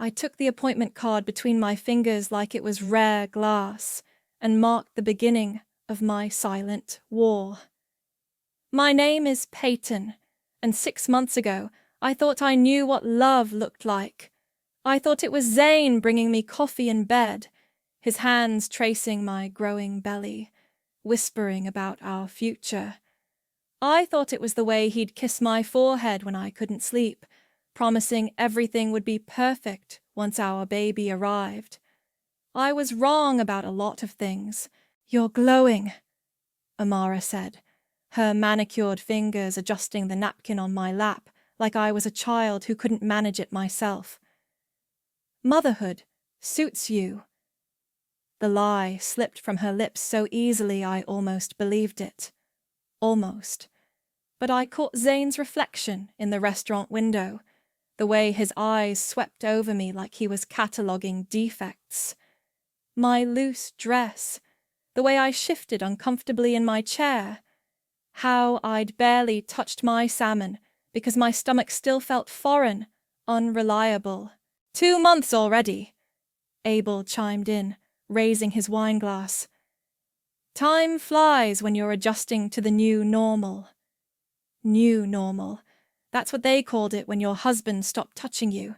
I took the appointment card between my fingers like it was rare glass and marked the beginning of my silent war. My name is Peyton, and 6 months ago I thought I knew what love looked like. I thought it was Zane bringing me coffee in bed, his hands tracing my growing belly, whispering about our future. I thought it was the way he'd kiss my forehead when I couldn't sleep, promising everything would be perfect once our baby arrived. I was wrong about a lot of things. "You're glowing," Amara said, her manicured fingers adjusting the napkin on my lap like I was a child who couldn't manage it myself. "Motherhood suits you." The lie slipped from her lips so easily I almost believed it. Almost. But I caught Zane's reflection in the restaurant window, the way his eyes swept over me like he was cataloguing defects. My loose dress, the way I shifted uncomfortably in my chair, how I'd barely touched my salmon because my stomach still felt foreign, unreliable. 2 months already, Abel chimed in, raising his wineglass. Time flies when you're adjusting to the new normal. New normal. That's what they called it when your husband stopped touching you,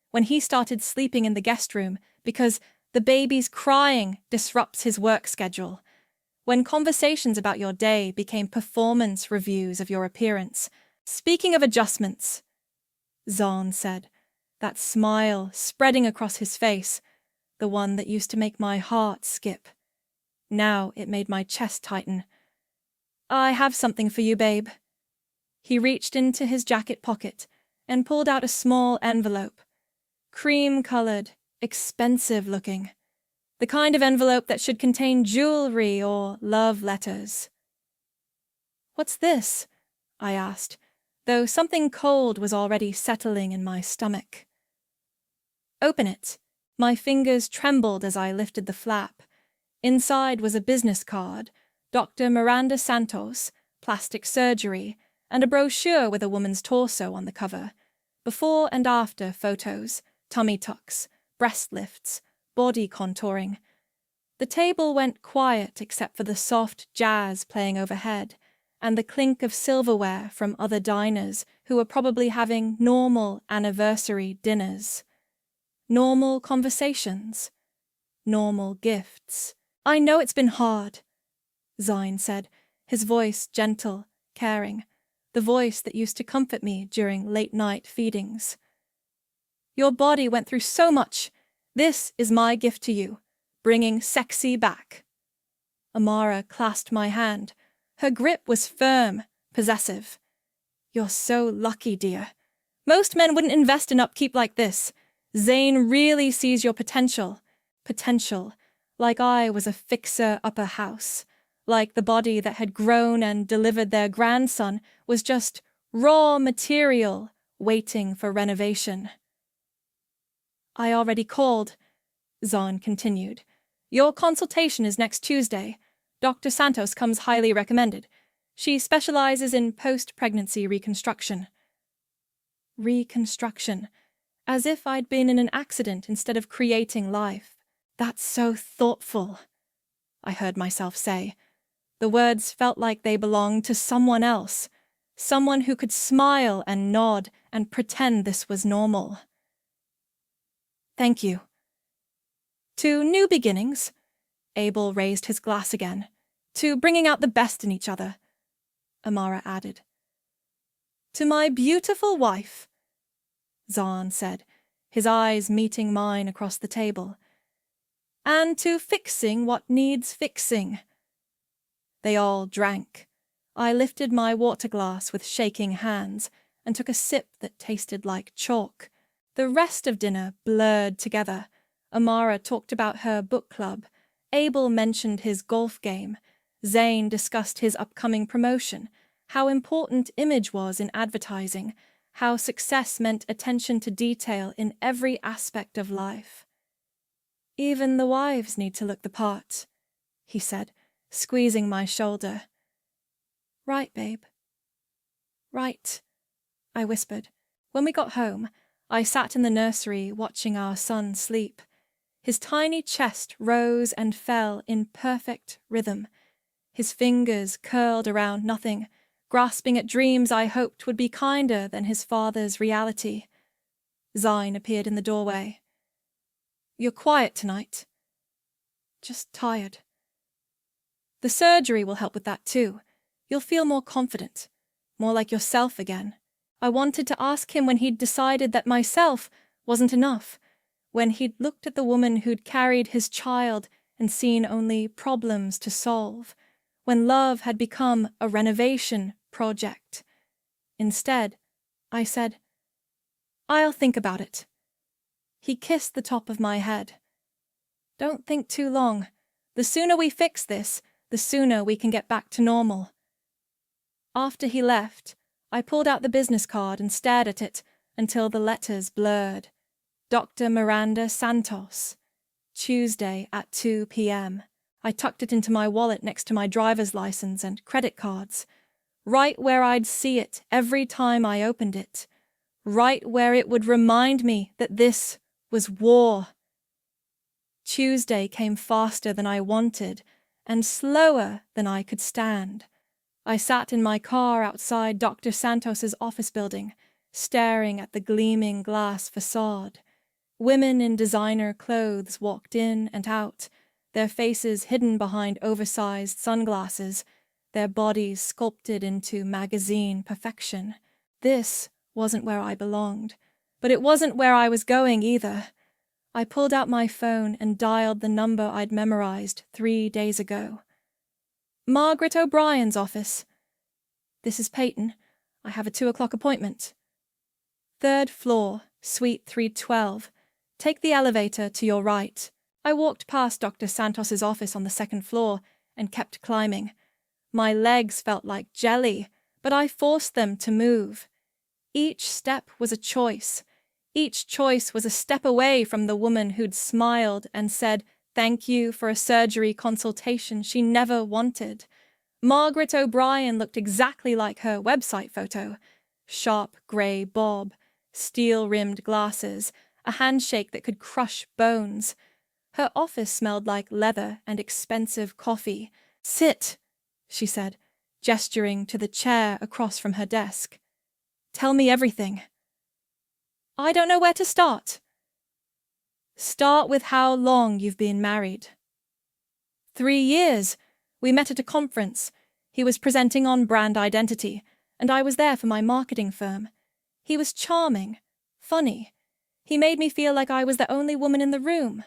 when he started sleeping in the guest room because the baby's crying disrupts his work schedule, when conversations about your day became performance reviews of your appearance. "Speaking of adjustments," Zahn said, that smile spreading across his face, the one that used to make my heart skip. Now it made my chest tighten. "I have something for you, babe." He reached into his jacket pocket and pulled out a small envelope. Cream-colored, expensive-looking. The kind of envelope that should contain jewelry or love letters. "What's this?" I asked, though something cold was already settling in my stomach. "Open it." My fingers trembled as I lifted the flap. Inside was a business card, Dr. Miranda Santos, plastic surgery, and a brochure with a woman's torso on the cover. Before and after photos, tummy tucks, breast lifts, body contouring. The table went quiet except for the soft jazz playing overhead and the clink of silverware from other diners who were probably having normal anniversary dinners. Normal conversations. Normal gifts. "I know it's been hard," Zine said, his voice gentle, caring, the voice that used to comfort me during late-night feedings. "Your body went through so much. This is my gift to you, bringing sexy back." Amara clasped my hand. Her grip was firm, possessive. "You're so lucky, dear. Most men wouldn't invest in upkeep like this. Zane really sees your potential. Potential, like I was a fixer-upper house. Like the body that had grown and delivered their grandson was just raw material waiting for renovation." "I already called," Zahn continued. "Your consultation is next Tuesday. Dr. Santos comes highly recommended. She specializes in post-pregnancy reconstruction." Reconstruction. As if I'd been in an accident instead of creating life. "That's so thoughtful," I heard myself say. The words felt like they belonged to someone else, someone who could smile and nod and pretend this was normal. "Thank you." "To new beginnings," Abel raised his glass again, "to bringing out the best in each other," Amara added. "To my beautiful wife," Zahn said, his eyes meeting mine across the table. "And to fixing what needs fixing." They all drank. I lifted my water glass with shaking hands and took a sip that tasted like chalk. The rest of dinner blurred together. Amara talked about her book club. Abel mentioned his golf game. Zane discussed his upcoming promotion, how important image was in advertising, how success meant attention to detail in every aspect of life. "Even the wives need to look the part," he said, squeezing my shoulder. "Right, babe." "Right," I whispered. When we got home, I sat in the nursery watching our son sleep. His tiny chest rose and fell in perfect rhythm. His fingers curled around nothing, grasping at dreams I hoped would be kinder than his father's reality. Zine appeared in the doorway. "You're quiet tonight." "Just tired." "The surgery will help with that too. You'll feel more confident, more like yourself again." I wanted to ask him when he'd decided that myself wasn't enough, when he'd looked at the woman who'd carried his child and seen only problems to solve, when love had become a renovation project. Instead, I said, "I'll think about it." He kissed the top of my head. "Don't think too long. The sooner we fix this, the sooner we can get back to normal." After he left, I pulled out the business card and stared at it until the letters blurred. Dr. Miranda Santos. Tuesday at 2 p.m. I tucked it into my wallet next to my driver's license and credit cards, right where I'd see it every time I opened it, right where it would remind me that this was war. Tuesday came faster than I wanted and slower than I could stand. I sat in my car outside Dr. Santos's office building, staring at the gleaming glass facade. Women in designer clothes walked in and out, their faces hidden behind oversized sunglasses, their bodies sculpted into magazine perfection. This wasn't where I belonged, but it wasn't where I was going either. I pulled out my phone and dialed the number I'd memorized 3 days ago. "Margaret O'Brien's office." "This is Peyton. I have a 2 o'clock appointment." "3rd floor, suite 312. Take the elevator to your right." I walked past Dr. Santos's office on the 2nd floor and kept climbing. My legs felt like jelly, but I forced them to move. Each step was a choice. Each choice was a step away from the woman who'd smiled and said thank you for a surgery consultation she never wanted. Margaret O'Brien looked exactly like her website photo. Sharp grey bob, steel-rimmed glasses, a handshake that could crush bones. Her office smelled like leather and expensive coffee. "Sit," she said, gesturing to the chair across from her desk. "Tell me everything." "I don't know where to start." "Start with how long you've been married." 3 years. We met at a conference. He was presenting on brand identity, and I was there for my marketing firm. He was charming, funny. He made me feel like I was the only woman in the room.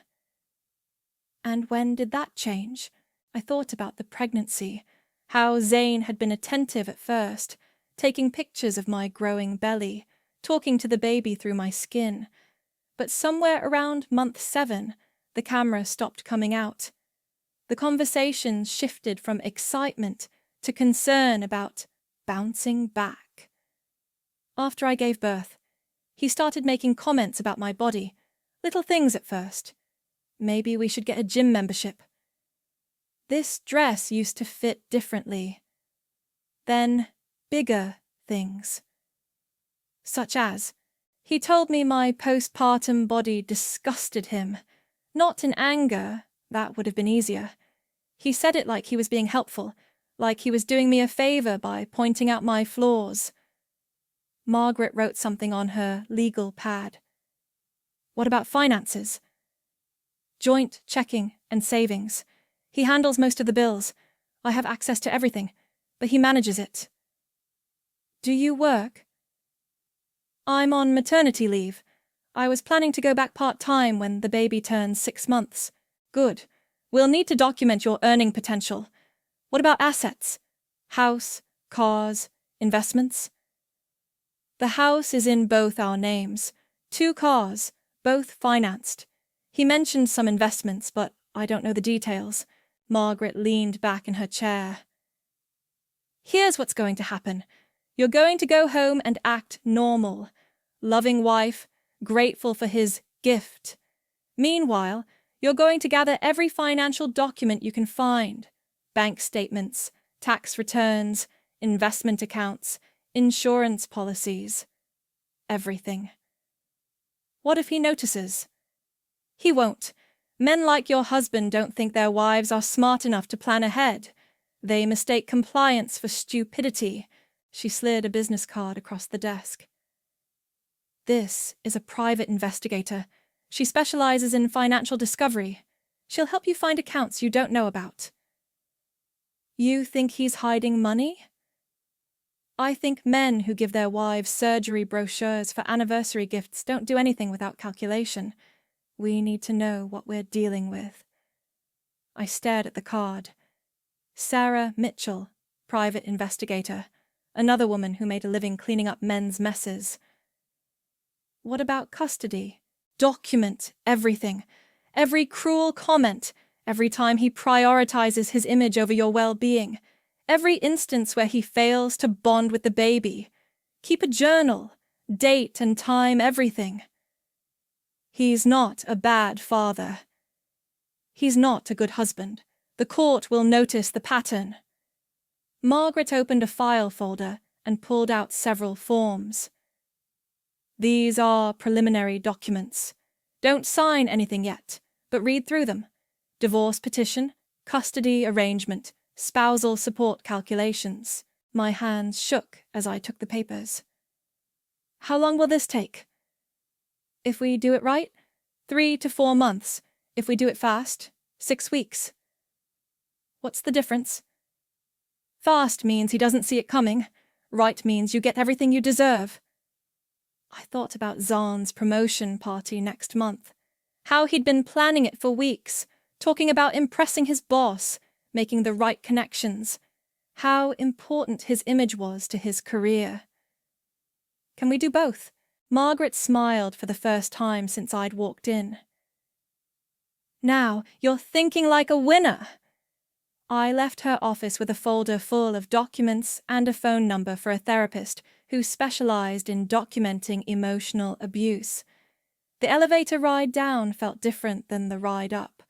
And when did that change? I thought about the pregnancy, how Zane had been attentive at first, taking pictures of my growing belly, talking to the baby through my skin. But somewhere around month 7, the camera stopped coming out. The conversation shifted from excitement to concern about bouncing back. After I gave birth, he started making comments about my body, little things at first. Maybe we should get a gym membership. This dress used to fit differently. Then bigger things. Such as, he told me my postpartum body disgusted him. Not in anger, that would have been easier. He said it like he was being helpful, like he was doing me a favor by pointing out my flaws. Margaret wrote something on her legal pad. "What about finances?" "Joint checking and savings. He handles most of the bills. I have access to everything, but he manages it." "Do you work?" "I'm on maternity leave. I was planning to go back part-time when the baby turns 6 months." "Good. We'll need to document your earning potential. What about assets? House, cars, investments?" "The house is in both our names. 2 cars, both financed. He mentioned some investments, but I don't know the details." Margaret leaned back in her chair. "Here's what's going to happen. You're going to go home and act normal. Loving wife, grateful for his gift. Meanwhile, you're going to gather every financial document you can find. Bank statements, tax returns, investment accounts, insurance policies. Everything. What if he notices? He won't. Men like your husband don't think their wives are smart enough to plan ahead. They mistake compliance for stupidity. She slid a business card across the desk. This is a private investigator. She specializes in financial discovery. She'll help you find accounts you don't know about. You think he's hiding money? I think men who give their wives surgery brochures for anniversary gifts don't do anything without calculation. We need to know what we're dealing with. I stared at the card. Sarah Mitchell, private investigator, another woman who made a living cleaning up men's messes. What about custody? Document everything. Every cruel comment, every time he prioritizes his image over your well-being, every instance where he fails to bond with the baby. Keep a journal, date and time everything. He's not a bad father. He's not a good husband. The court will notice the pattern. Margaret opened a file folder and pulled out several forms. These are preliminary documents. Don't sign anything yet, but read through them. Divorce petition, custody arrangement, spousal support calculations. My hands shook as I took the papers. How long will this take? If we do it right, 3 to 4 months. If we do it fast, 6 weeks. What's the difference? Fast means he doesn't see it coming. Right means you get everything you deserve. I thought about Zahn's promotion party next month. How he'd been planning it for weeks, talking about impressing his boss, making the right connections. How important his image was to his career. Can we do both? Margaret smiled for the first time since I'd walked in. Now, you're thinking like a winner. I left her office with a folder full of documents and a phone number for a therapist who specialized in documenting emotional abuse. The elevator ride down felt different than the ride up.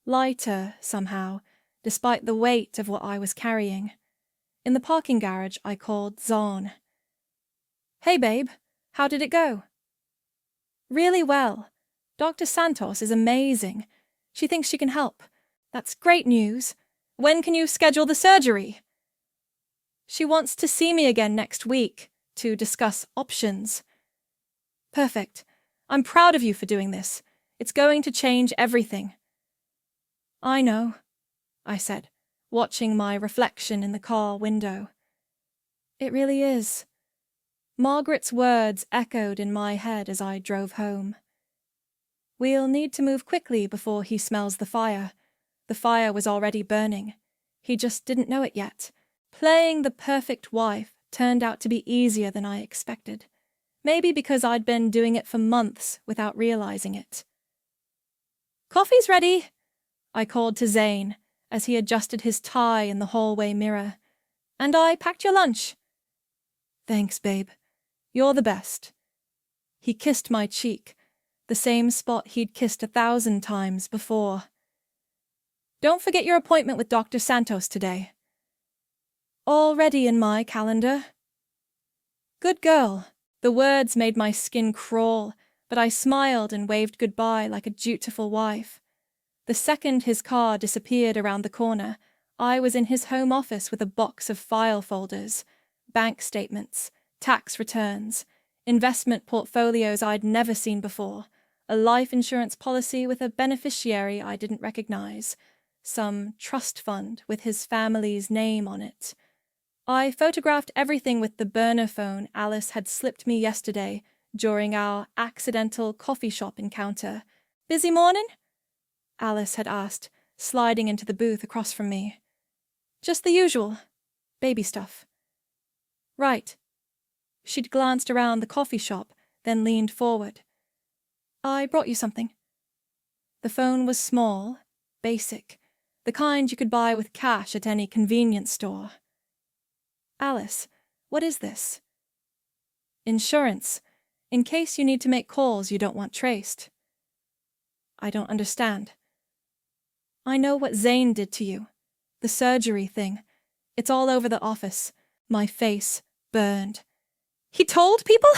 Lighter, somehow, despite the weight of what I was carrying. In the parking garage, I called Zahn. Hey, babe. How did it go? Really well. Dr. Santos is amazing. She thinks she can help. That's great news. When can you schedule the surgery? She wants to see me again next week to discuss options. Perfect. I'm proud of you for doing this. It's going to change everything. I know, I said, watching my reflection in the car window. It really is. Margaret's words echoed in my head as I drove home. We'll need to move quickly before he smells the fire. The fire was already burning. He just didn't know it yet. Playing the perfect wife turned out to be easier than I expected. Maybe because I'd been doing it for months without realizing it. Coffee's ready, I called to Zane as he adjusted his tie in the hallway mirror. And I packed your lunch. Thanks, babe. You're the best. He kissed my cheek, the same spot he'd kissed 1,000 times before. Don't forget your appointment with Dr. Santos today. Already in my calendar. Good girl. The words made my skin crawl, but I smiled and waved goodbye like a dutiful wife. The second his car disappeared around the corner, I was in his home office with a box of file folders, bank statements, tax returns, investment portfolios I'd never seen before, a life insurance policy with a beneficiary I didn't recognize, some trust fund with his family's name on it. I photographed everything with the burner phone Alice had slipped me yesterday during our accidental coffee shop encounter. Busy morning? Alice had asked, sliding into the booth across from me. Just the usual. Baby stuff. Right. She'd glanced around the coffee shop, then leaned forward. I brought you something. The phone was small, basic, the kind you could buy with cash at any convenience store. Alice, what is this? Insurance, in case you need to make calls you don't want traced. I don't understand. I know what Zane did to you. The surgery thing. It's all over the office. My face burned. He told people?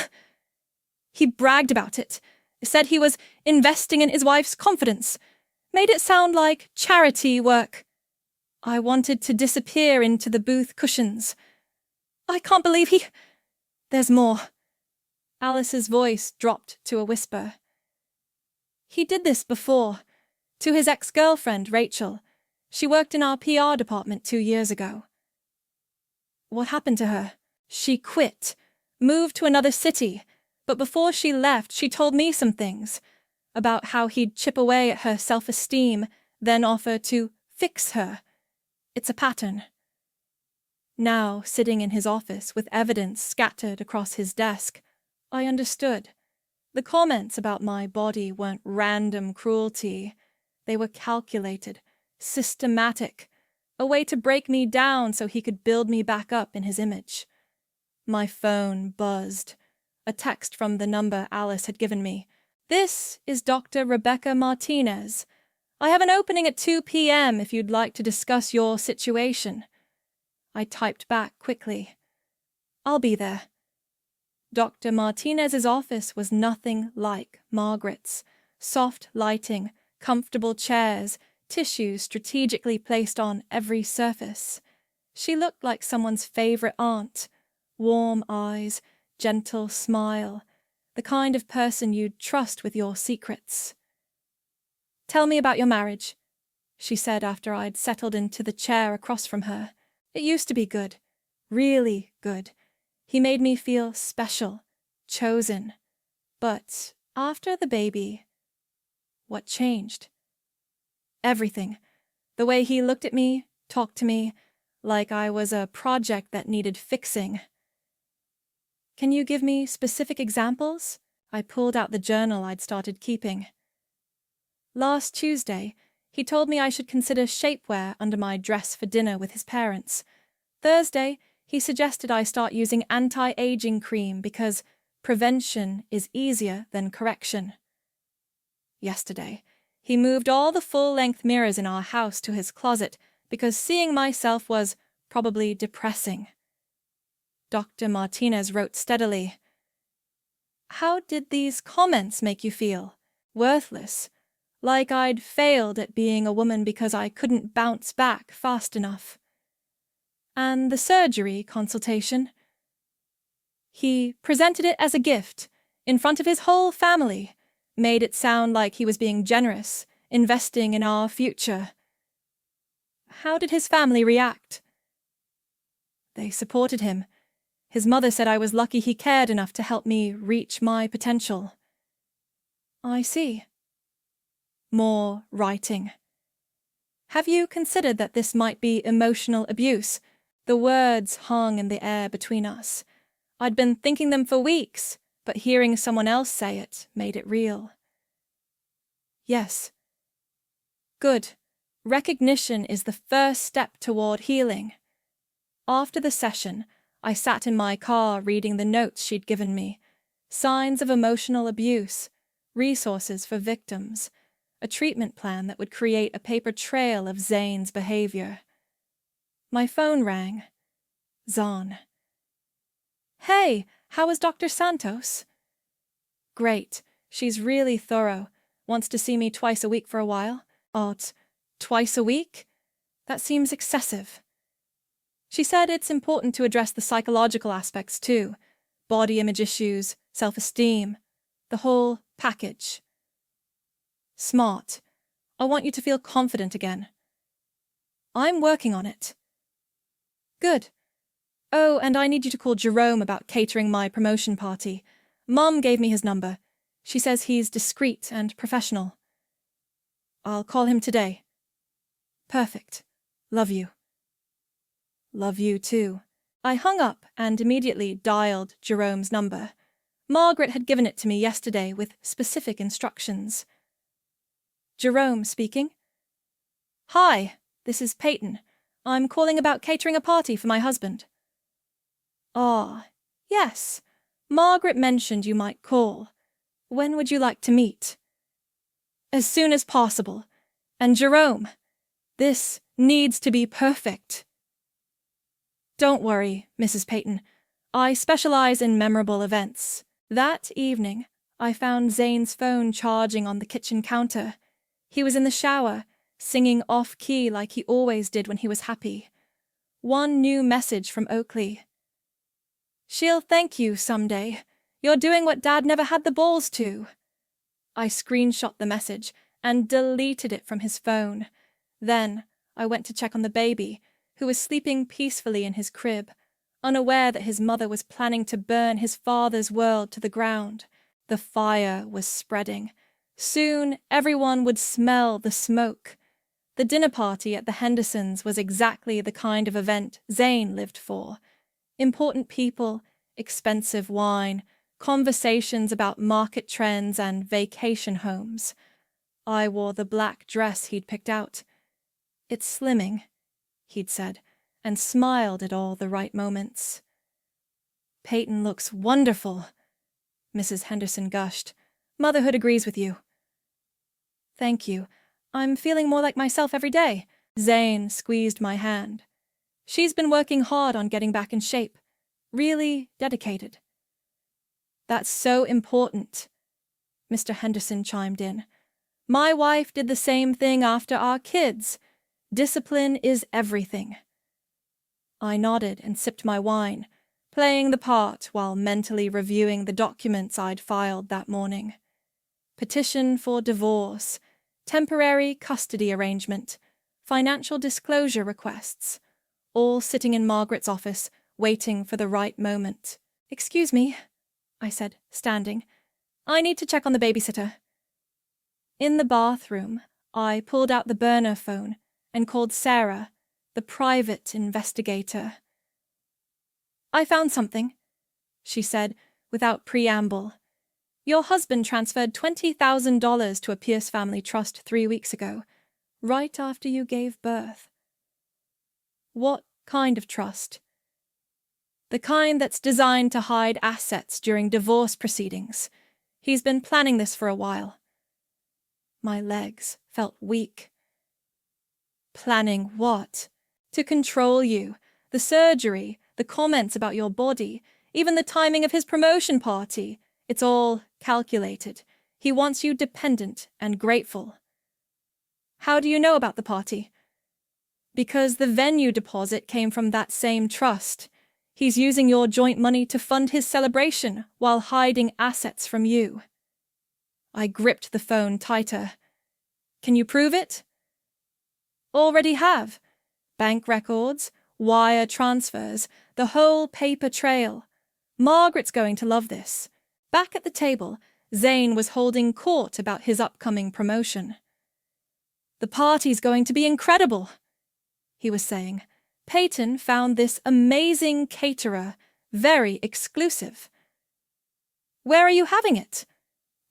He bragged about it. Said he was investing in his wife's confidence. Made it sound like charity work. I wanted to disappear into the booth cushions. I can't believe he... There's more. Alice's voice dropped to a whisper. He did this before, to his ex-girlfriend, Rachel. She worked in our PR department 2 years ago. What happened to her? She quit, moved to another city, but before she left, she told me some things about how he'd chip away at her self-esteem, then offer to fix her. It's a pattern. Now, sitting in his office with evidence scattered across his desk, I understood. The comments about my body weren't random cruelty. They were calculated, systematic, a way to break me down so he could build me back up in his image. My phone buzzed. A text from the number Alice had given me. This is Dr. Rebecca Martinez. I have an opening at 2 p.m. if you'd like to discuss your situation. I typed back quickly. I'll be there. Dr. Martinez's office was nothing like Margaret's. Soft lighting, comfortable chairs, tissues strategically placed on every surface. She looked like someone's favorite aunt. Warm eyes, gentle smile, the kind of person you'd trust with your secrets. Tell me about your marriage, she said after I'd settled into the chair across from her. It used to be good, really good. He made me feel special, chosen. But after the baby, what changed? Everything. The way he looked at me, talked to me, like I was a project that needed fixing. Can you give me specific examples? I pulled out the journal I'd started keeping. Last Tuesday, he told me I should consider shapewear under my dress for dinner with his parents. Thursday, he suggested I start using anti-aging cream because prevention is easier than correction. Yesterday, he moved all the full-length mirrors in our house to his closet because seeing myself was probably depressing. Dr. Martinez wrote steadily. How did these comments make you feel? Worthless. Like I'd failed at being a woman because I couldn't bounce back fast enough. And the surgery consultation? He presented it as a gift, in front of his whole family, made it sound like he was being generous, investing in our future. How did his family react? They supported him. His mother said I was lucky he cared enough to help me reach my potential. I see. More writing. Have you considered that this might be emotional abuse? The words hung in the air between us. I'd been thinking them for weeks, but hearing someone else say it made it real. Yes. Good. Recognition is the first step toward healing. After the session, I sat in my car reading the notes she'd given me. Signs of emotional abuse, resources for victims, a treatment plan that would create a paper trail of Zane's behavior. My phone rang. Zahn. Hey, how is Dr. Santos? Great. She's really thorough. Wants to see me twice a week for a while. Twice a week? That seems excessive. She said it's important to address the psychological aspects too. Body image issues, self-esteem, the whole package. Smart. I want you to feel confident again. I'm working on it. Good. Oh, and I need you to call Jerome about catering my promotion party. Mum gave me his number. She says he's discreet and professional. I'll call him today. Perfect. Love you. Love you too. I hung up and immediately dialed Jerome's number. Margaret had given it to me yesterday with specific instructions. Jerome speaking. Hi, this is Peyton. I'm calling about catering a party for my husband. Ah, yes. Margaret mentioned you might call. When would you like to meet? As soon as possible. And Jerome, this needs to be perfect. Don't worry, Mrs. Peyton. I specialize in memorable events. That evening, I found Zane's phone charging on the kitchen counter. He was in the shower, singing off-key like he always did when he was happy. One new message from Oakley. "She'll thank you someday. You're doing what Dad never had the balls to." I screenshot the message and deleted it from his phone. Then I went to check on the baby, who was sleeping peacefully in his crib, unaware that his mother was planning to burn his father's world to the ground. The fire was spreading. Soon everyone would smell the smoke. The dinner party at the Hendersons was exactly the kind of event Zane lived for. Important people, expensive wine, conversations about market trends and vacation homes. I wore the black dress he'd picked out. "It's slimming," he'd said, and smiled at all the right moments. "Peyton looks wonderful," Mrs. Henderson gushed. "Motherhood agrees with you." "Thank you. I'm feeling more like myself every day." Zane squeezed my hand. "She's been working hard on getting back in shape. Really dedicated." "That's so important," Mr. Henderson chimed in. "My wife did the same thing after our kids. Discipline is everything." I nodded and sipped my wine, playing the part while mentally reviewing the documents I'd filed that morning. Petition for divorce, temporary custody arrangement, financial disclosure requests, all sitting in Margaret's office, waiting for the right moment. "Excuse me," I said, standing. "I need to check on the babysitter." In the bathroom, I pulled out the burner phone and called Sarah, the private investigator. "I found something," she said, without preamble. "Your husband transferred $20,000 to a Pierce family trust 3 weeks ago, right after you gave birth." "What kind of trust?" "The kind that's designed to hide assets during divorce proceedings. He's been planning this for a while." My legs felt weak. "Planning what?" "To control you. The surgery, the comments about your body, even the timing of his promotion party. It's all calculated. He wants you dependent and grateful." "How do you know about the party?" "Because the venue deposit came from that same trust. He's using your joint money to fund his celebration while hiding assets from you." I gripped the phone tighter. "Can you prove it?" "Already have. Bank records, wire transfers, the whole paper trail. Margaret's going to love this." Back at the table, Zane was holding court about his upcoming promotion. "The party's going to be incredible," he was saying. "Peyton found this amazing caterer, very exclusive." "Where are you having it?"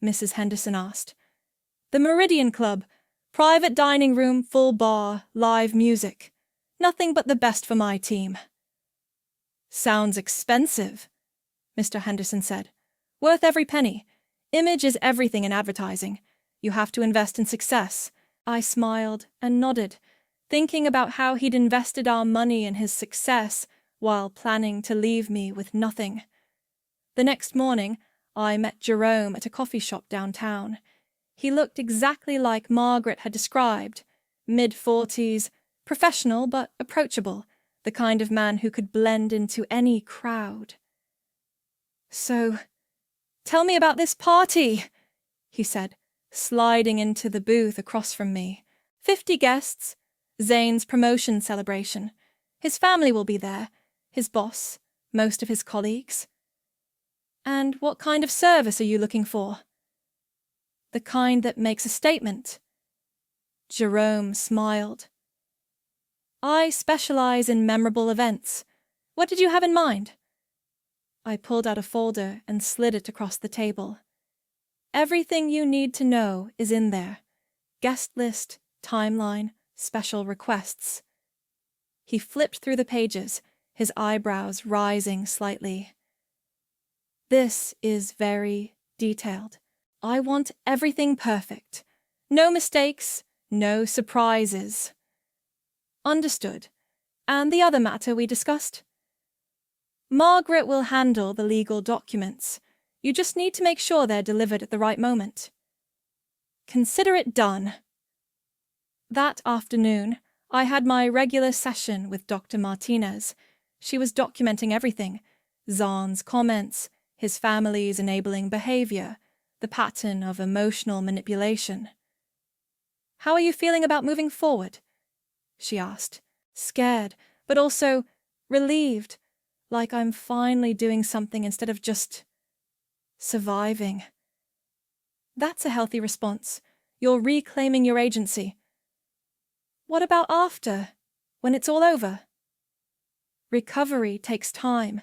Mrs. Henderson asked. "The Meridian Club. Private dining room, full bar, live music. Nothing but the best for my team." "Sounds expensive," Mr. Henderson said. "Worth every penny. Image is everything in advertising. You have to invest in success." I smiled and nodded, thinking about how he'd invested our money in his success while planning to leave me with nothing. The next morning, I met Jerome at a coffee shop downtown. He looked exactly like Margaret had described, mid-40s, professional but approachable, the kind of man who could blend into any crowd. "So, tell me about this party," he said, sliding into the booth across from me. 50 guests, Zane's promotion celebration. His family will be there, his boss, most of his colleagues. "And what kind of service are you looking for?" "The kind that makes a statement." Jerome smiled. "I specialize in memorable events. What did you have in mind?" I pulled out a folder and slid it across the table. "Everything you need to know is in there. Guest list, timeline, special requests." He flipped through the pages, his eyebrows rising slightly. "This is very detailed. I want everything perfect. No mistakes, no surprises." "Understood. And the other matter we discussed?" "Margaret will handle the legal documents. You just need to make sure they're delivered at the right moment. Consider it done. That afternoon, I had my regular session with Dr. Martinez. She was documenting everything: Zahn's comments, his family's enabling behavior, the pattern of emotional manipulation. "How are you feeling about moving forward?" she asked, scared, but also relieved, like I'm finally doing something instead of just surviving. That's a healthy response. You're reclaiming your agency. What about after, when it's all over? Recovery takes time,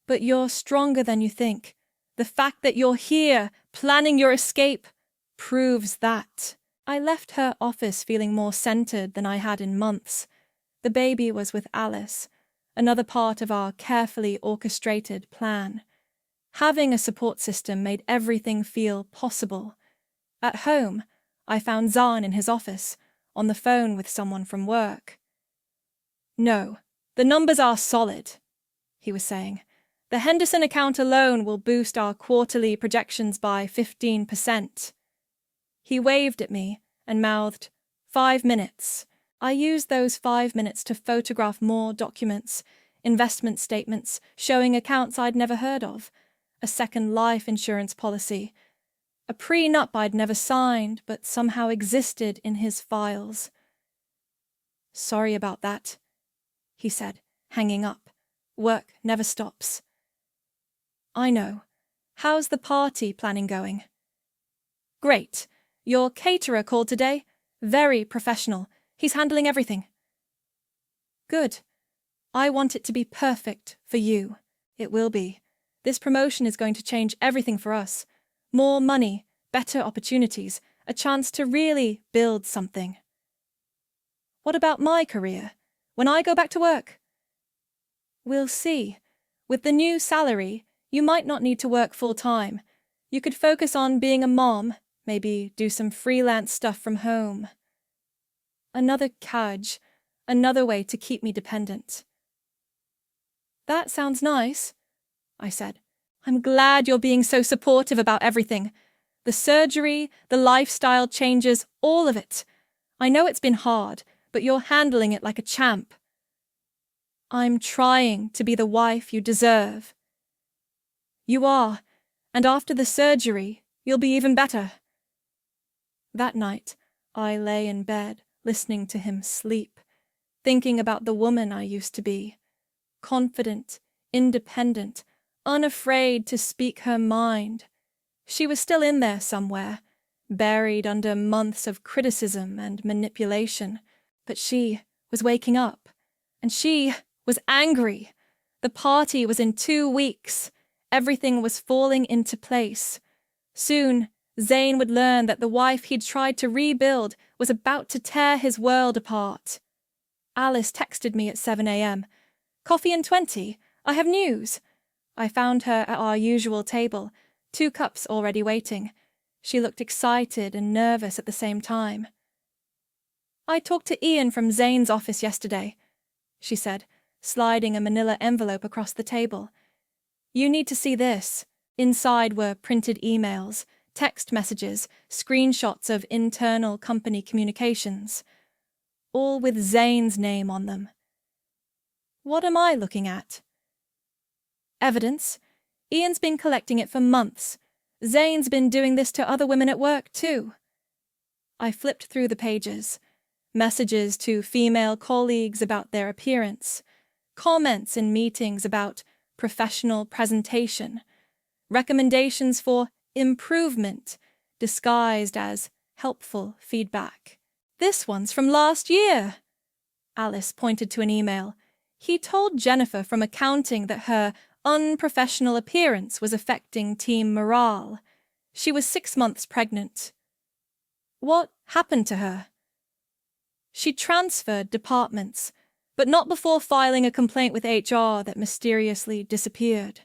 but you're stronger than you think. The fact that you're here, planning your escape, proves that. I left her office feeling more centered than I had in months. The baby was with Alice, another part of our carefully orchestrated plan. Having a support system made everything feel possible. At home, I found Zahn in his office, on the phone with someone from work. "No, the numbers are solid," he was saying. "The Henderson account alone will boost our quarterly projections by 15%. He waved at me and mouthed, 5 minutes. I used those 5 minutes to photograph more documents, investment statements showing accounts I'd never heard of, a second life insurance policy, a prenup I'd never signed but somehow existed in his files. "Sorry about that," he said, hanging up. "Work never stops." "I know. How's the party planning going?" "Great. Your caterer called today. Very professional. He's handling everything." "Good. I want it to be perfect for you." "It will be. This promotion is going to change everything for us. More money, better opportunities, a chance to really build something." "What about my career? When I go back to work?" "We'll see. With the new salary, you might not need to work full-time. You could focus on being a mom, maybe do some freelance stuff from home." Another cadge, another way to keep me dependent. "That sounds nice," I said. "I'm glad you're being so supportive about everything. The surgery, the lifestyle changes, all of it. I know it's been hard, but you're handling it like a champ." "I'm trying to be the wife you deserve." "You are, and after the surgery, you'll be even better." That night, I lay in bed, listening to him sleep, thinking about the woman I used to be. Confident, independent, unafraid to speak her mind. She was still in there somewhere, buried under months of criticism and manipulation, but she was waking up, and she was angry. The party was in 2 weeks. Everything was falling into place. Soon, Zane would learn that the wife he'd tried to rebuild was about to tear his world apart. Alice texted me at 7 a.m. "Coffee in 20. I have news." I found her at our usual table, 2 cups already waiting. She looked excited and nervous at the same time. "I talked to Ian from Zane's office yesterday," she said, sliding a manila envelope across the table. "You need to see this." Inside were printed emails, text messages, screenshots of internal company communications, all with Zane's name on them. What am I looking at? Evidence. Ian's been collecting it for months. Zane's been doing this to other women at work, too. I flipped through the pages. Messages to female colleagues about their appearance. Comments in meetings about professional presentation. Recommendations for improvement, disguised as helpful feedback. "This one's from last year." Alice pointed to an email. "He told Jennifer from accounting that her unprofessional appearance was affecting team morale. She was 6 months pregnant." "What happened to her?" "She transferred departments, but not before filing a complaint with HR that mysteriously disappeared."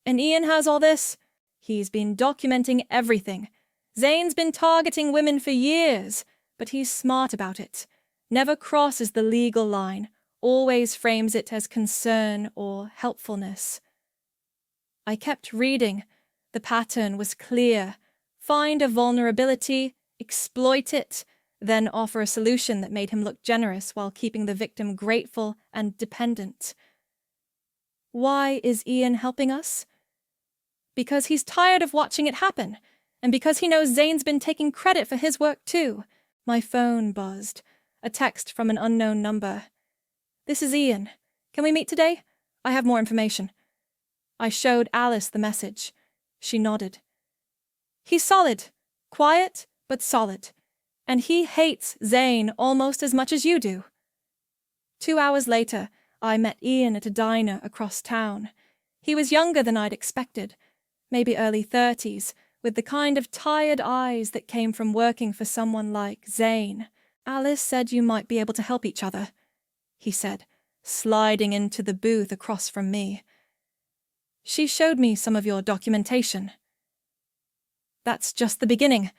"And Ian has all this?" "He's been documenting everything. Zane's been targeting women for years, but he's smart about it. Never crosses the legal line, always frames it as concern or helpfulness." I kept reading, The pattern was clear. Find a vulnerability, exploit it, then offer a solution that made him look generous while keeping the victim grateful and dependent. Why is Ian helping us? Because he's tired of watching it happen, and because he knows Zane's been taking credit for his work too. My phone buzzed. A text from an unknown number. "This is Ian. Can we meet today? I have more information." I showed Alice the message. She nodded. "He's solid. Quiet, but solid. And he hates Zane almost as much as you do." 2 hours later, I met Ian at a diner across town. He was younger than I'd expected, maybe early 30s, with the kind of tired eyes that came from working for someone like Zane. "Alice said you might be able to help each other," he said, sliding into the booth across from me. "She showed me some of your documentation." "That's just the beginning.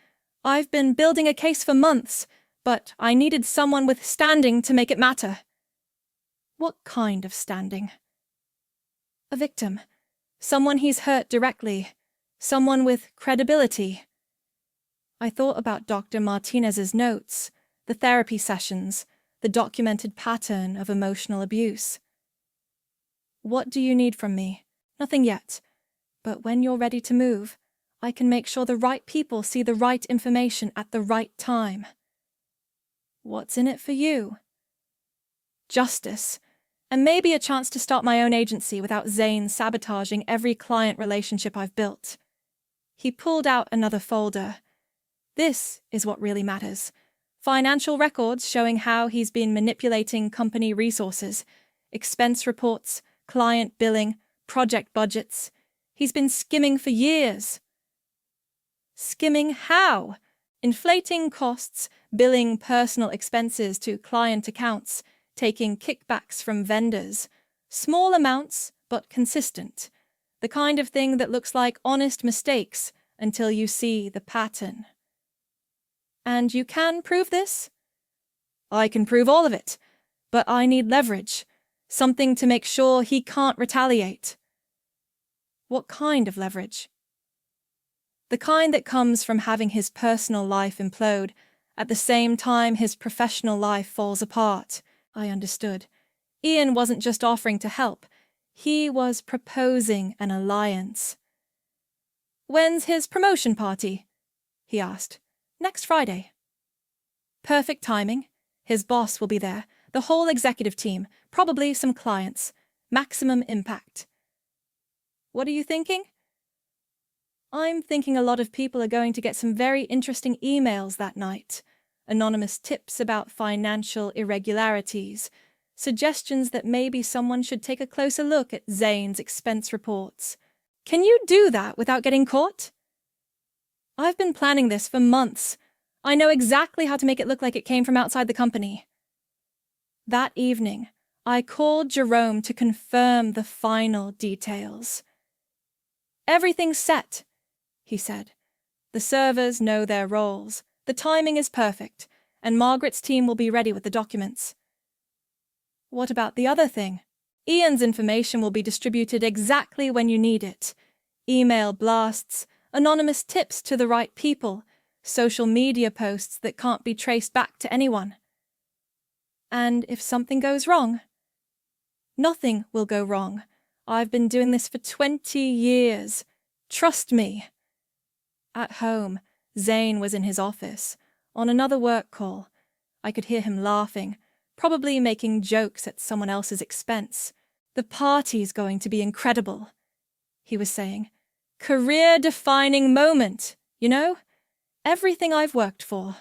I've been building a case for months, but I needed someone with standing to make it matter." "What kind of standing?" "A victim. Someone he's hurt directly. Someone with credibility." I thought about Dr. Martinez's notes, the therapy sessions, the documented pattern of emotional abuse. "What do you need from me?" "Nothing yet. But when you're ready to move, I can make sure the right people see the right information at the right time." "What's in it for you?" "Justice. And maybe a chance to start my own agency without Zane sabotaging every client relationship I've built." He pulled out another folder. "This is what really matters. Financial records showing how he's been manipulating company resources, expense reports, client billing, project budgets. He's been skimming for years." "Skimming how?" "Inflating costs, billing personal expenses to client accounts, taking kickbacks from vendors. Small amounts, but consistent. The kind of thing that looks like honest mistakes until you see the pattern." "And you can prove this?" "I can prove all of it, but I need leverage, something to make sure he can't retaliate." "What kind of leverage?" "The kind that comes from having his personal life implode at the same time his professional life falls apart." I understood. Ian wasn't just offering to help. He was proposing an alliance. "When's his promotion party?" he asked. "Next Friday." "Perfect timing. His boss will be there, the whole executive team, probably some clients. Maximum impact." "What are you thinking?" "I'm thinking a lot of people are going to get some very interesting emails that night. Anonymous tips about financial irregularities, suggestions that maybe someone should take a closer look at Zane's expense reports. Can you do that without getting caught?" "I've been planning this for months. I know exactly how to make it look like it came from outside the company." That evening, I called Jerome to confirm the final details. "Everything's set," he said. "The servers know their roles. The timing is perfect, and Margaret's team will be ready with the documents." "What about the other thing?" "Ian's information will be distributed exactly when you need it. Email blasts, anonymous tips to the right people, social media posts that can't be traced back to anyone." "And if something goes wrong?" "Nothing will go wrong. I've been doing this for 20 years. Trust me." At home, Zane was in his office, on another work call. I could hear him laughing, probably making jokes at someone else's expense. "The party's going to be incredible," he was saying. "Career-defining moment, you know? Everything I've worked for."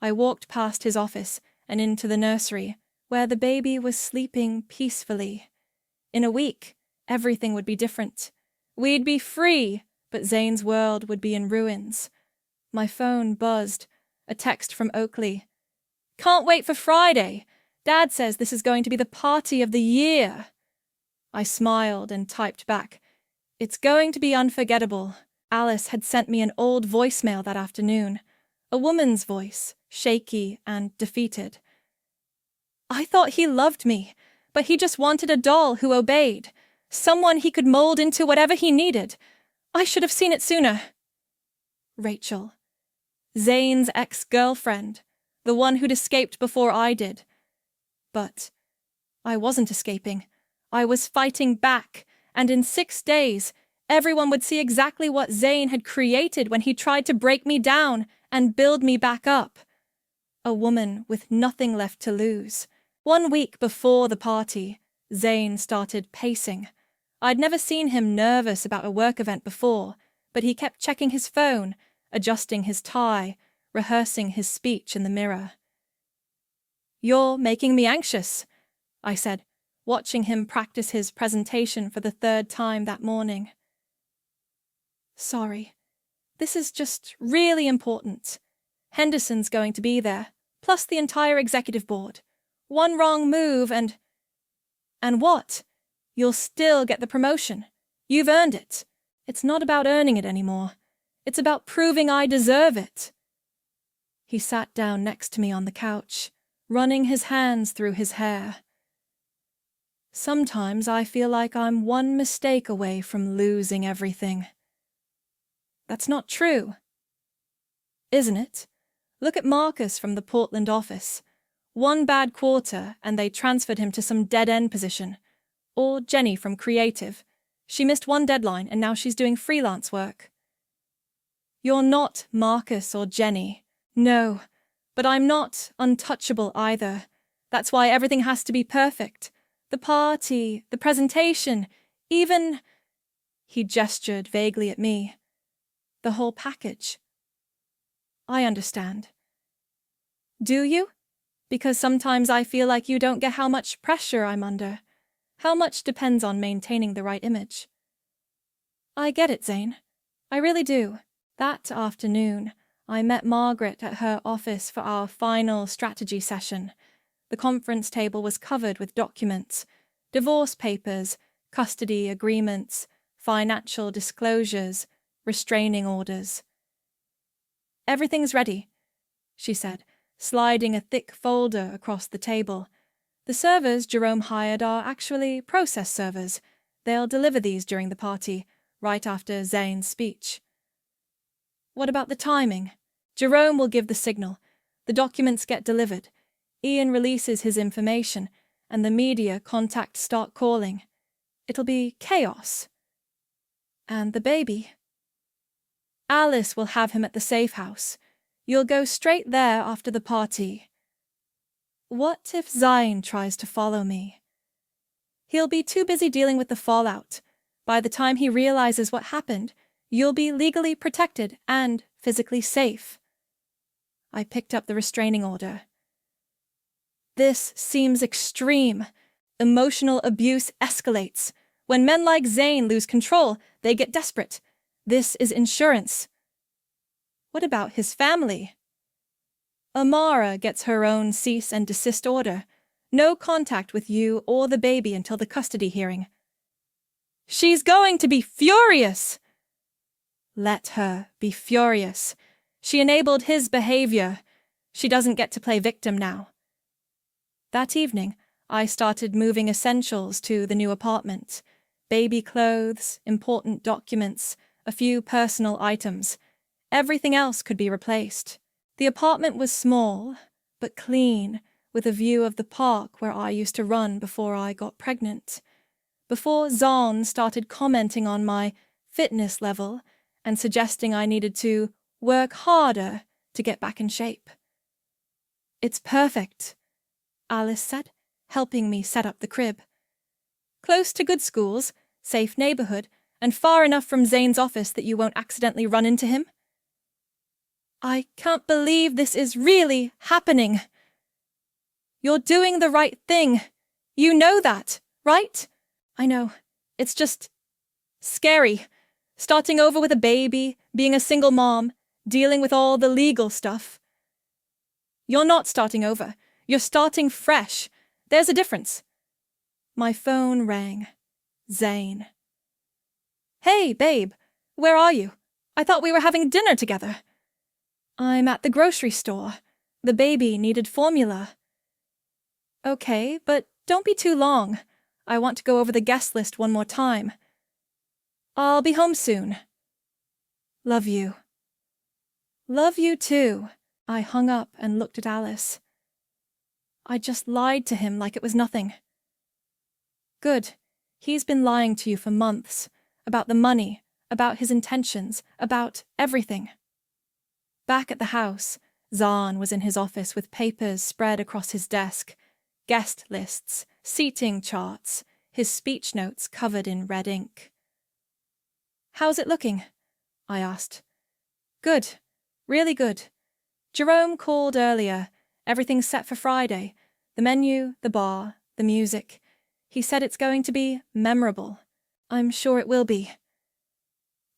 I walked past his office and into the nursery, where the baby was sleeping peacefully. In a week, everything would be different. We'd be free, but Zane's world would be in ruins. My phone buzzed. A text from Oakley. "Can't wait for Friday. Dad says this is going to be the party of the year." I smiled and typed back, "It's going to be unforgettable." Alice had sent me an old voicemail that afternoon. A woman's voice, shaky and defeated. "I thought he loved me, but he just wanted a doll who obeyed. Someone he could mold into whatever he needed. I should have seen it sooner. Rachel. Zane's ex-girlfriend, the one who'd escaped before I did. But I wasn't escaping. I was fighting back, and in 6 days, everyone would see exactly what Zane had created when he tried to break me down and build me back up. A woman with nothing left to lose. 1 week before the party, Zane started pacing. I'd never seen him nervous about a work event before, but he kept checking his phone, adjusting his tie, rehearsing his speech in the mirror. "You're making me anxious," I said, watching him practice his presentation for the 3rd time that morning. "Sorry. This is just really important. Henderson's going to be there, plus the entire executive board. One wrong move and what? You'll still get the promotion. You've earned it. It's not about earning it anymore. It's about proving I deserve it." He sat down next to me on the couch, running his hands through his hair. "Sometimes I feel like I'm one mistake away from losing everything." "That's not true." "Isn't it? Look at Marcus from the Portland office. 1 bad quarter and they transferred him to some dead-end position. Or Jenny from Creative. She missed 1 deadline and now she's doing freelance work." "You're not Marcus or Jenny. No, but I'm not untouchable either. That's why everything has to be perfect. The party, the presentation, even—" He gestured vaguely at me. "The whole package." "I understand." "Do you? Because sometimes I feel like you don't get how much pressure I'm under. How much depends on maintaining the right image." "I get it, Zane. I really do." That afternoon, I met Margaret at her office for our final strategy session. The conference table was covered with documents, divorce papers, custody agreements, financial disclosures, restraining orders. "Everything's ready," she said, sliding a thick folder across the table. "The servers Jerome hired are actually process servers. They'll deliver these during the party, right after Zane's speech." "What about the timing?" "Jerome will give the signal. The documents get delivered. Ian releases his information, and the media contacts start calling. It'll be chaos." "And the baby?" "Alice will have him at the safe house. You'll go straight there after the party." "What if Zane tries to follow me?" "He'll be too busy dealing with the fallout. By the time he realizes what happened, you'll be legally protected and physically safe." I picked up the restraining order. "This seems extreme. Emotional abuse escalates. When men like Zane lose control, they get desperate. This is insurance." "What about his family?" "Amara gets her own cease and desist order. No contact with you or the baby until the custody hearing." "She's going to be furious!" "Let her be furious. She enabled his behavior. She doesn't get to play victim now." That evening, I started moving essentials to the new apartment. Baby clothes, important documents, a few personal items. Everything else could be replaced. The apartment was small, but clean, with a view of the park where I used to run before I got pregnant. Before Zahn started commenting on my fitness level and suggesting I needed to work harder to get back in shape. "It's perfect," Alice said, helping me set up the crib. "Close to good schools, safe neighborhood, and far enough from Zane's office that you won't accidentally run into him." "I can't believe this is really happening." "You're doing the right thing. You know that, right?" "I know. It's just scary. Starting over with a baby, being a single mom, dealing with all the legal stuff." "You're not starting over. You're starting fresh. There's a difference." My phone rang. Zane. "Hey, babe. Where are you? I thought we were having dinner together." "I'm at the grocery store. The baby needed formula." "Okay, but don't be too long. I want to go over the guest list one more time." "I'll be home soon." Love you. Love you too. I hung up and looked at Alice. I just lied to him like it was nothing. Good. He's been lying to you for months. About the money, about his intentions, about everything. Back at the house, Zahn was in his office with papers spread across his desk, guest lists, seating charts, his speech notes covered in red ink. How's it looking? I asked. Good. Really good. Jerome called earlier. Everything's set for Friday. The menu, the bar, the music. He said it's going to be memorable. I'm sure it will be.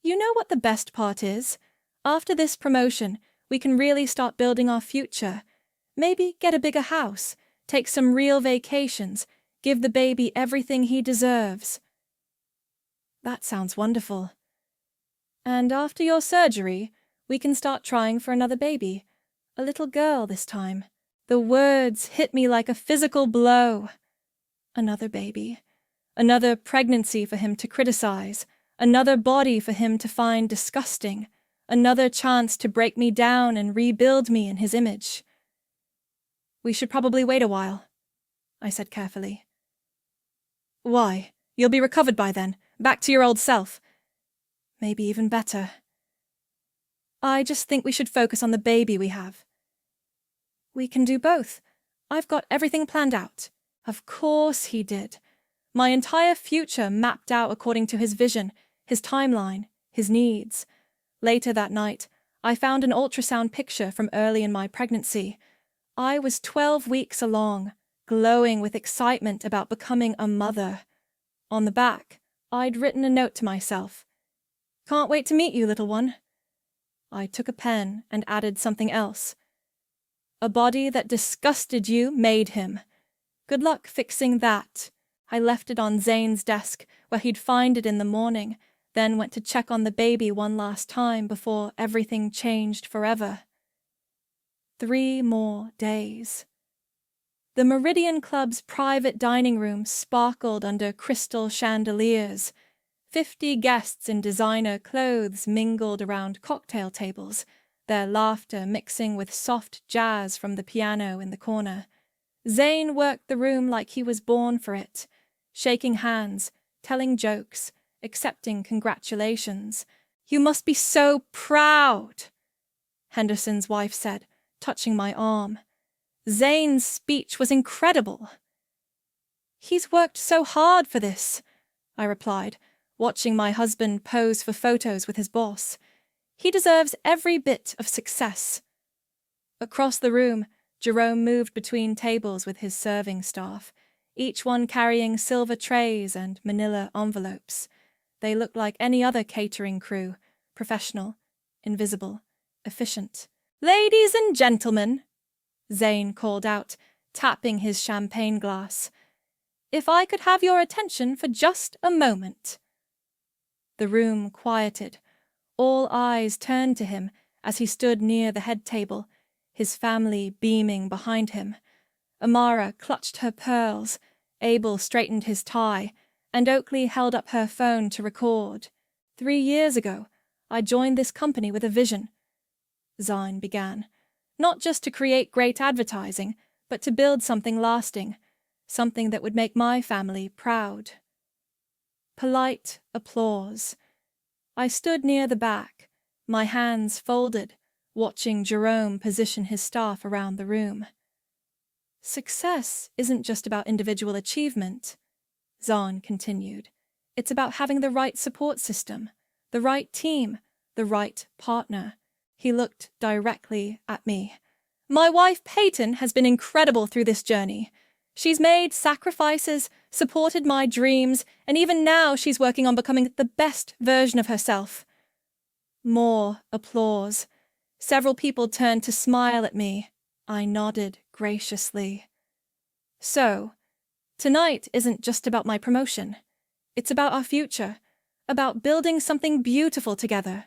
You know what the best part is? After this promotion, we can really start building our future. Maybe get a bigger house, take some real vacations, give the baby everything he deserves. That sounds wonderful. And after your surgery, we can start trying for another baby. A little girl this time. The words hit me like a physical blow. Another baby. Another pregnancy for him to criticize. Another body for him to find disgusting. Another chance to break me down and rebuild me in his image. We should probably wait a while, I said carefully. Why? You'll be recovered by then, back to your old self. Maybe even better. I just think we should focus on the baby we have. We can do both. I've got everything planned out. Of course he did. My entire future mapped out according to his vision, his timeline, his needs. Later that night, I found an ultrasound picture from early in my pregnancy. I was 12 weeks along, glowing with excitement about becoming a mother. On the back, I'd written a note to myself. Can't wait to meet you, little one. I took a pen and added something else. A body that disgusted you made him. Good luck fixing that. I left it on Zane's desk, where he'd find it in the morning, then went to check on the baby one last time before everything changed forever. 3 more days. The Meridian Club's private dining room sparkled under crystal chandeliers. 50 guests in designer clothes mingled around cocktail tables, their laughter mixing with soft jazz from the piano in the corner. Zane worked the room like he was born for it, shaking hands, telling jokes, accepting congratulations. You must be so proud, Henderson's wife said, touching my arm. Zane's speech was incredible. He's worked so hard for this, I replied, watching my husband pose for photos with his boss. He deserves every bit of success. Across the room, Jerome moved between tables with his serving staff, each one carrying silver trays and manila envelopes. They looked like any other catering crew, professional, invisible, efficient. Ladies and gentlemen, Zane called out, tapping his champagne glass. If I could have your attention for just a moment. The room quieted. All eyes turned to him as he stood near the head table, his family beaming behind him. Amara clutched her pearls, Abel straightened his tie, and Oakley held up her phone to record. 3 years ago, I joined this company with a vision, Zahn began. Not just to create great advertising, but to build something lasting, something that would make my family proud. Polite applause. I stood near the back, my hands folded, watching Jerome position his staff around the room. Success isn't just about individual achievement, Zahn continued. It's about having the right support system, the right team, the right partner. He looked directly at me. My wife Peyton has been incredible through this journey. She's made sacrifices, supported my dreams, and even now she's working on becoming the best version of herself. More applause. Several people turned to smile at me. I nodded graciously. So, tonight isn't just about my promotion. It's about our future, about building something beautiful together.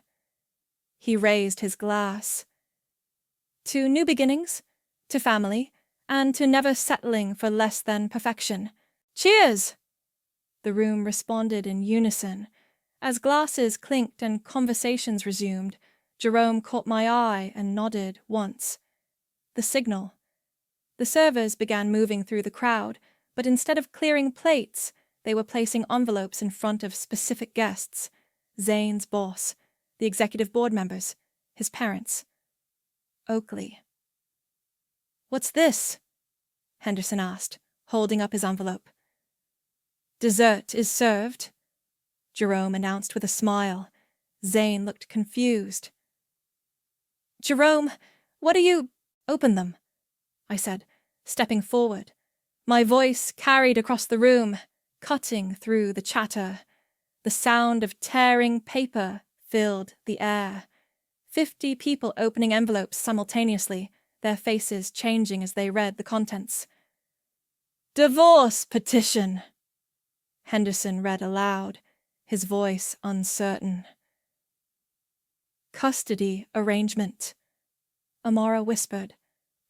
He raised his glass. To new beginnings, to family, and to never settling for less than perfection. Cheers! The room responded in unison, As glasses clinked and conversations resumed, Jerome caught my eye and nodded once. The signal. The servers began moving through the crowd, but instead of clearing plates, they were placing envelopes in front of specific guests. Zane's boss, the executive board members, his parents. Oakley. "What's this?" Henderson asked, holding up his envelope. "Dessert is served," Jerome announced with a smile. Zane looked confused. "Jerome, what are you—" "Open them," I said, stepping forward. My voice carried across the room, cutting through the chatter. The sound of tearing paper filled the air. 50 people opening envelopes simultaneously, their faces changing as they read the contents. "Divorce petition," Henderson read aloud, his voice uncertain. "Custody arrangement," Amara whispered,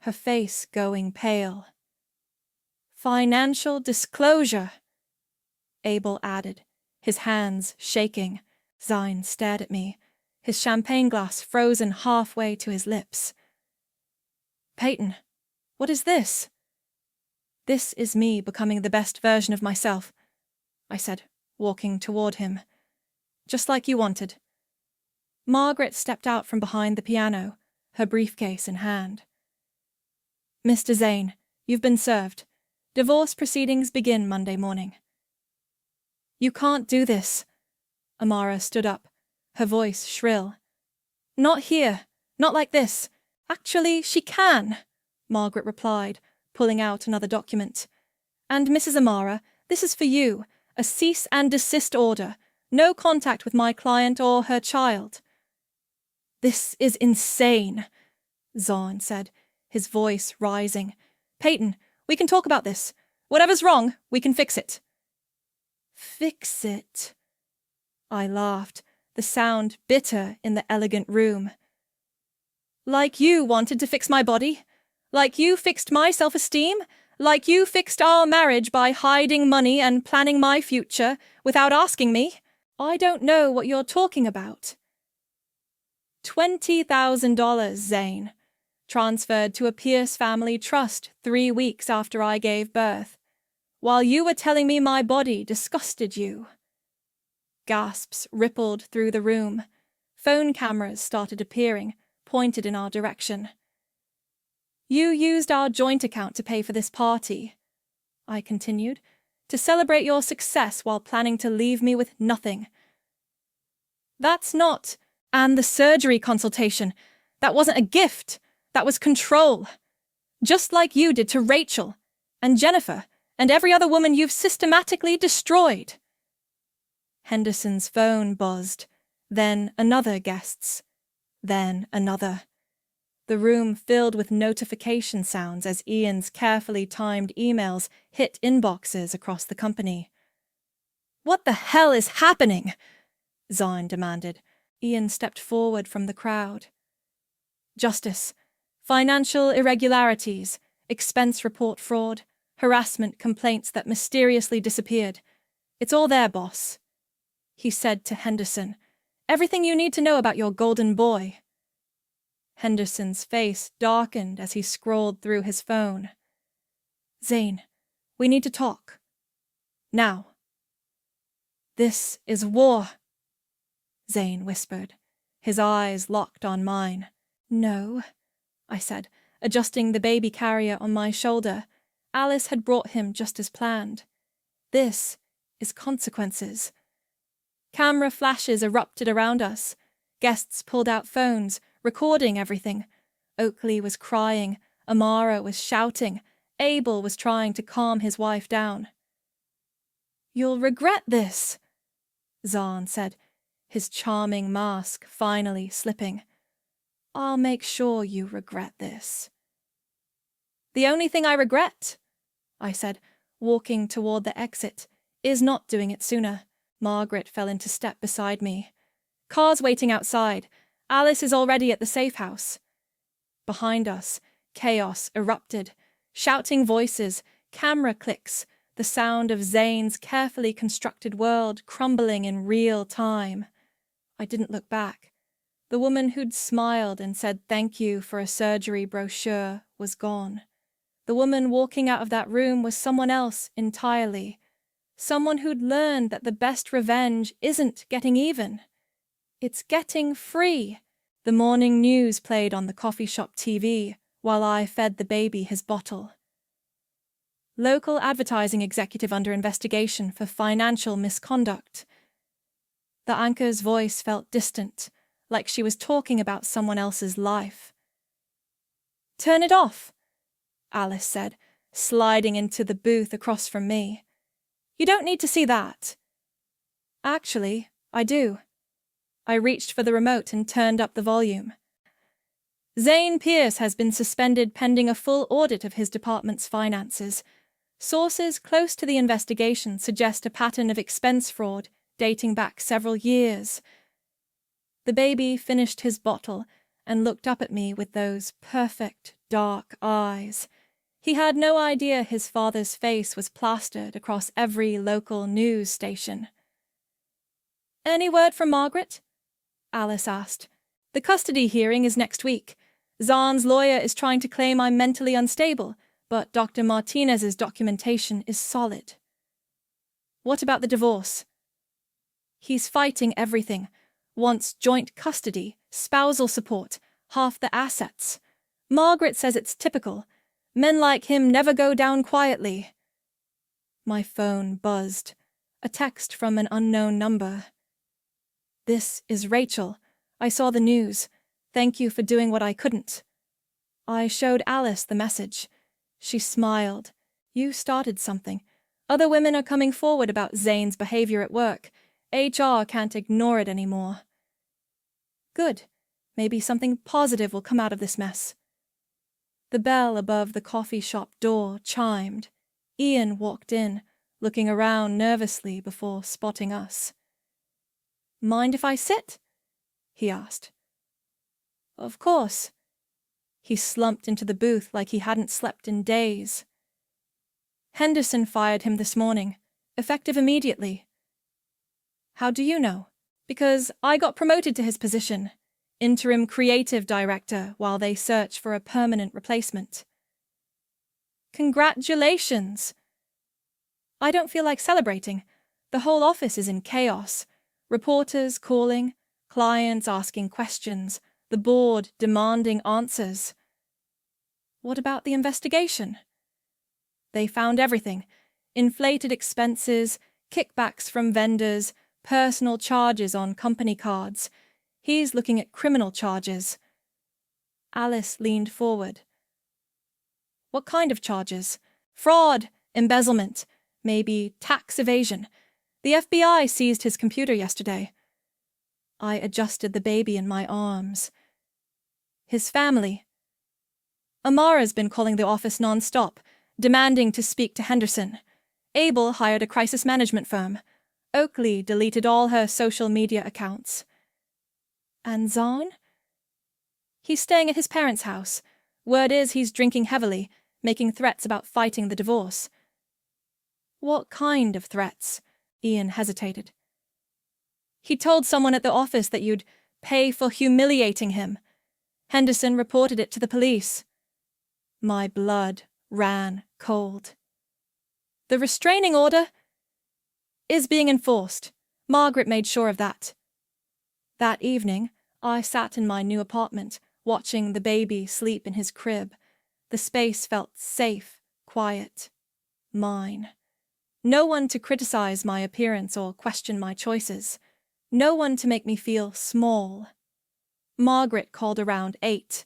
her face going pale. "Financial disclosure," Abel added, his hands shaking. Zine stared at me, his champagne glass frozen halfway to his lips. "Peyton, what is this?" "This is me becoming the best version of myself," I said, walking toward him. "Just like you wanted." Margaret stepped out from behind the piano, her briefcase in hand. "Mr. Zane, you've been served. Divorce proceedings begin Monday morning." "You can't do this." Amara stood up, her voice shrill. "Not here. Not like this. Actually, she can," Margaret replied, pulling out another document. "And Mrs. Amara, this is for you, a cease and desist order. No contact with my client or her child." "This is insane," Zorn said, his voice rising. "Peyton, we can talk about this. Whatever's wrong, we can fix it." "Fix it?" I laughed, the sound bitter in the elegant room. "Like you wanted to fix my body? Like you fixed my self-esteem? Like you fixed our marriage by hiding money and planning my future without asking me? I don't know what you're talking about." $20,000, Zane. Transferred to a Pierce family trust 3 weeks after I gave birth, while you were telling me my body disgusted you. Gasps rippled through the room. Phone cameras started appearing, pointed in our direction. "You used our joint account to pay for this party," I continued, "to celebrate your success while planning to leave me with nothing." "That's not—" "And the surgery consultation. That wasn't a gift. That was control. Just like you did to Rachel, and Jennifer, and every other woman you've systematically destroyed." Henderson's phone buzzed, then another guest's, then another. The room filled with notification sounds as Ian's carefully timed emails hit inboxes across the company. "What the hell is happening?" Zine demanded. Ian stepped forward from the crowd. "Justice. Financial irregularities, expense report fraud, harassment complaints that mysteriously disappeared. It's all there, boss," he said to Henderson. "Everything you need to know about your golden boy." Henderson's face darkened as he scrolled through his phone. "Zane, we need to talk. Now." "This is war," Zane whispered, his eyes locked on mine. "No," I said, adjusting the baby carrier on my shoulder. Alice had brought him just as planned. "This is consequences." Camera flashes erupted around us. Guests pulled out phones, recording everything. Oakley was crying, Amara was shouting, Abel was trying to calm his wife down. "You'll regret this," Zahn said, his charming mask finally slipping. "I'll make sure you regret this." "The only thing I regret," I said, walking toward the exit, "is not doing it sooner." Margaret fell into step beside me. "Cars waiting outside. Alice is already at the safe house." Behind us, chaos erupted. Shouting voices, camera clicks, the sound of Zane's carefully constructed world crumbling in real time. I didn't look back. The woman who'd smiled and said thank you for a surgery brochure was gone. The woman walking out of that room was someone else entirely. Someone who'd learned that the best revenge isn't getting even. It's getting free. The morning news played on the coffee shop TV while I fed the baby his bottle. Local advertising executive under investigation for financial misconduct. The anchor's voice felt distant, like she was talking about someone else's life. "Turn it off," Alice said, sliding into the booth across from me. "You don't need to see that." "Actually, I do." I reached for the remote and turned up the volume. "Zane Pierce has been suspended pending a full audit of his department's finances. Sources close to the investigation suggest a pattern of expense fraud dating back several years." The baby finished his bottle and looked up at me with those perfect, dark eyes. He had no idea his father's face was plastered across every local news station. "Any word from Margaret?" Alice asked. "The custody hearing is next week. Zane's lawyer is trying to claim I'm mentally unstable, but Dr. Martinez's documentation is solid." "What about the divorce?" "He's fighting everything. Wants joint custody, spousal support, half the assets. Margaret says it's typical. Men like him never go down quietly." My phone buzzed. A text from an unknown number. "This is Rachel. I saw the news. Thank you for doing what I couldn't." I showed Alice the message. She smiled. "You started something. Other women are coming forward about Zane's behavior at work. HR can't ignore it anymore." "Good. Maybe something positive will come out of this mess." The bell above the coffee shop door chimed. Ian walked in, looking around nervously before spotting us. "Mind if I sit?" he asked. "Of course." He slumped into the booth like he hadn't slept in days. "Henderson fired him this morning, effective immediately." "How do you know?" "Because I got promoted to his position, interim creative director, while they search for a permanent replacement." "Congratulations!" "I don't feel like celebrating. The whole office is in chaos. Reporters calling, clients asking questions, the board demanding answers." "What about the investigation?" "They found everything. Inflated expenses, kickbacks from vendors, personal charges on company cards. He's looking at criminal charges." Alice leaned forward. "What kind of charges?" "Fraud, embezzlement, maybe tax evasion. The FBI seized his computer yesterday." I adjusted the baby in my arms. "His family?" "Amara's been calling the office non-stop, demanding to speak to Henderson. Abel hired a crisis management firm. Oakley deleted all her social media accounts." "And Zane?" "He's staying at his parents' house. Word is he's drinking heavily, making threats about fighting the divorce." "What kind of threats?" Ian hesitated. "He told someone at the office that you'd pay for humiliating him. Henderson reported it to the police." My blood ran cold. "The restraining order is being enforced. Margaret made sure of that." That evening, I sat in my new apartment, watching the baby sleep in his crib. The space felt safe, quiet, mine. No one to criticize my appearance or question my choices. No one to make me feel small. Margaret called around 8.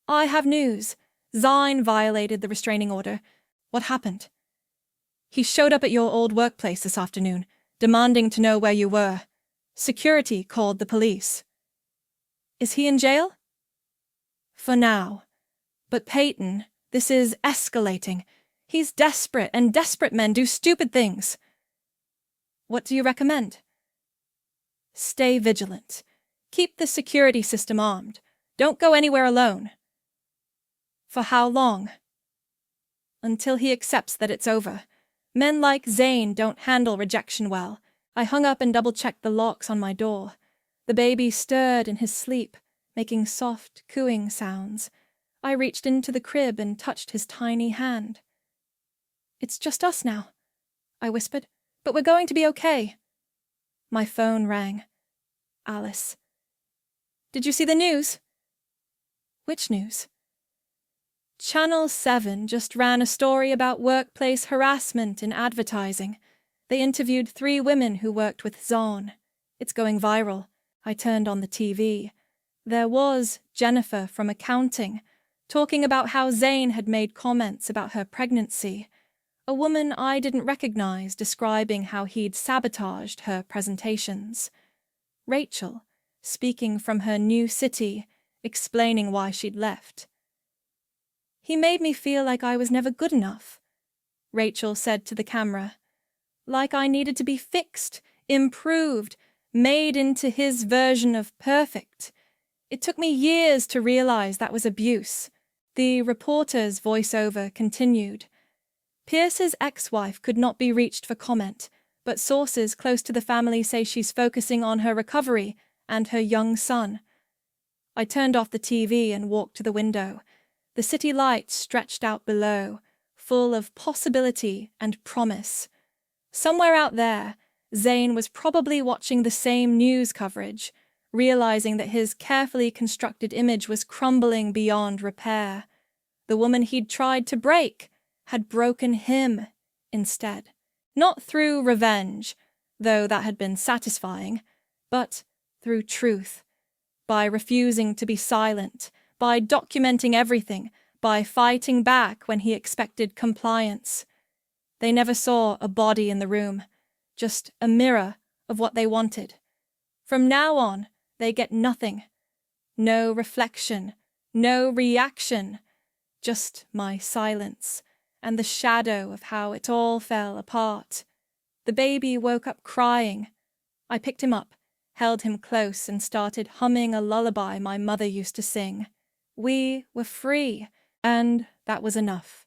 "I have news. Zane violated the restraining order. What happened?" "He showed up at your old workplace this afternoon, demanding to know where you were. Security called the police." "Is he in jail?" "For now. But Peyton, this is escalating. He's desperate, and desperate men do stupid things." "What do you recommend?" "Stay vigilant. Keep the security system armed. Don't go anywhere alone." "For how long?" until he accepts that it's over. Men like Zane don't handle rejection well. I hung up and double-checked the locks on my door. The baby stirred in his sleep, making soft, cooing sounds. I reached into the crib and touched his tiny hand. "It's just us now," I whispered, "but we're going to be okay." My phone rang. Alice. "Did you see the news?" "Which news?" Channel 7 just ran a story about workplace harassment in advertising. They interviewed 3 women who worked with Zahn. It's going viral. I turned on the TV. There was Jennifer from accounting, talking about how Zane had made comments about her pregnancy. A woman I didn't recognize describing how he'd sabotaged her presentations. Rachel, speaking from her new city, explaining why she'd left. "He made me feel like I was never good enough," Rachel said to the camera. "Like I needed to be fixed, improved, made into his version of perfect. It took me years to realize that was abuse." The reporter's voiceover continued. "Pierce's ex-wife could not be reached for comment, but sources close to the family say she's focusing on her recovery and her young son." I turned off the TV and walked to the window. The city lights stretched out below, full of possibility and promise. Somewhere out there, Zane was probably watching the same news coverage, realizing that his carefully constructed image was crumbling beyond repair. The woman he'd tried to break had broken him instead. Not through revenge, though that had been satisfying, but through truth. By refusing to be silent, by documenting everything, by fighting back when he expected compliance. They never saw a body in the room, just a mirror of what they wanted. From now on, they get nothing. No reflection, no reaction, just my silence and the shadow of how it all fell apart. The baby woke up crying. I picked him up, held him close, and started humming a lullaby my mother used to sing. We were free, and that was enough.